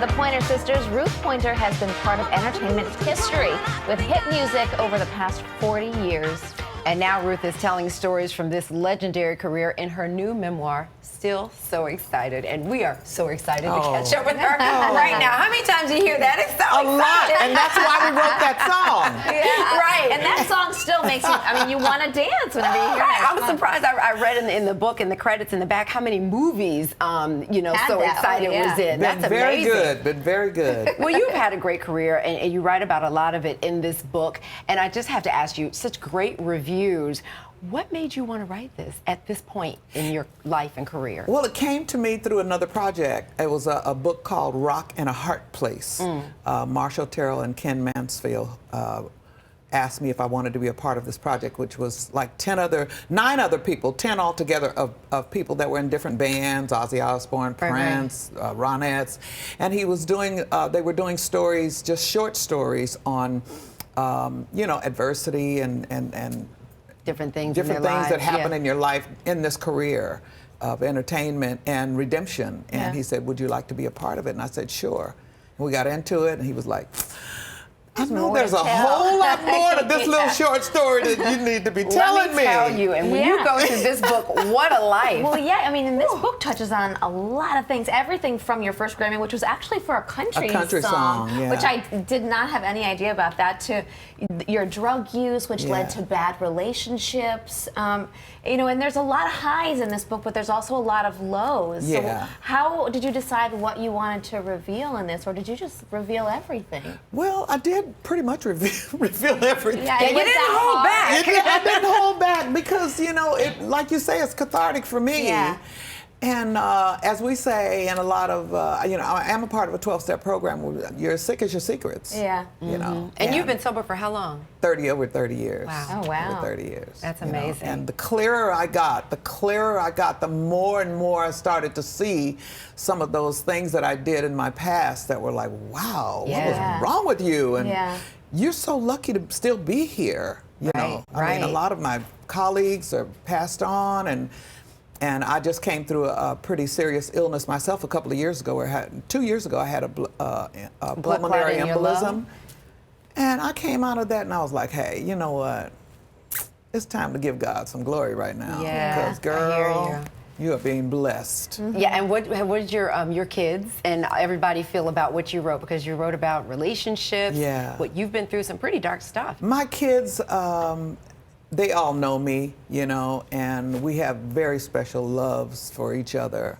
of the Pointer sisters, Ruth Pointer has been part of entertainment history with hit music over the past 40 years. And now Ruth is telling stories from this legendary career in her new memoir, Still So Excited. And we are so excited to catch up with her right now. How many times do you hear that? It's so A lot, and that's why we wrote that song. Yeah, right. And that song still makes you, I mean, you want to dance whenever you hear it. I was surprised. I read in the book, in the credits in the back, how many movies, So Excited was in. That's very amazing. good, been very good. Well, you've had a great career, and you write about a lot of it in this book. And I just have to ask you, such great reviews. What made you want to write this at this point in your life and career? Well, it came to me through another project. It was a book called Rock in a Heart Place. Marshall Terrell and Ken Mansfield asked me if I wanted to be a part of this project, which was like 9 other people, 10 altogether of people that were in different bands, Ozzy Osbourne, Prince, Ronettes. And he was doing, they were doing stories, just short stories on, adversity and different things that happen in your life in this career of entertainment and redemption. And he said, would you like to be a part of it? And I said, sure. And we got into it, and he was like, I know there's a whole lot more to this little short story that you need to be telling me. Let me tell you, and when you go through this book, what a life. Well, yeah, I mean, and this book touches on a lot of things. Everything from your first Grammy, which was actually for a country song, which I did not have any idea about that, to your drug use, which led to bad relationships. And there's a lot of highs in this book, but there's also a lot of lows. Yeah. So how did you decide what you wanted to reveal in this, or did you just reveal everything? Well, I did pretty much reveal everything. Yeah, you didn't hold back. I didn't hold back because, like you say, it's cathartic for me. Yeah. And as we say in a lot of, I am a part of a 12-step program. You're as sick as your secrets. Yeah. And you've been sober for how long? Over 30 years. Wow. Oh, wow. Over 30 years. That's amazing. And the clearer I got, the more and more I started to see some of those things that I did in my past that were like, wow, what was wrong with you? And you're so lucky to still be here. You know, I mean, a lot of my colleagues are passed on, and I just came through a pretty serious illness myself a couple of years ago. 2 years ago, I had a pulmonary embolism. And I came out of that and I was like, hey, you know what? It's time to give God some glory right now. Yeah, because, girl, you are being blessed. Yeah, and what did your kids and everybody feel about what you wrote? Because you wrote about relationships, what you've been through, some pretty dark stuff. My kids, they all know me, and we have very special loves for each other.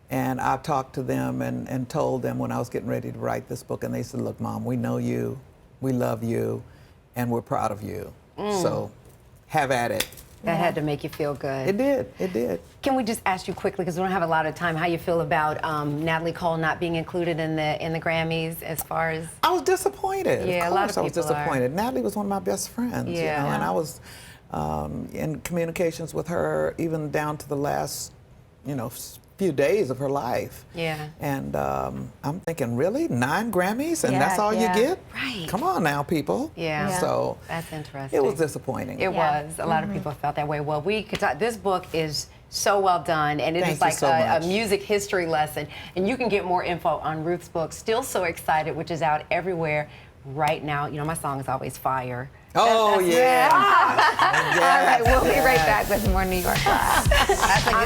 And I talked to them and told them when I was getting ready to write this book, and they said, look, Mom, we know you, we love you, and we're proud of you. So have at it. That had to make you feel good. It did. Can we just ask you quickly, because we don't have a lot of time, how you feel about Natalie Cole not being included in the Grammys as far as... I was disappointed. Yeah, of course, a lot of people I was disappointed. Natalie was one of my best friends, and I was in communications with her even down to the last, few days of her life. Yeah. And I'm thinking, really? 9 Grammys and that's all you get? Right. Come on now, people. Yeah. So that's interesting. it was disappointing. It was. A lot of people felt that way. Well, we could talk. This book is so well done, and it is like a music history lesson. And you can get more info on Ruth's book, Still So Excited, which is out everywhere right now. My song is always fire. Oh, yeah. All right, we'll be right back with more New York Live.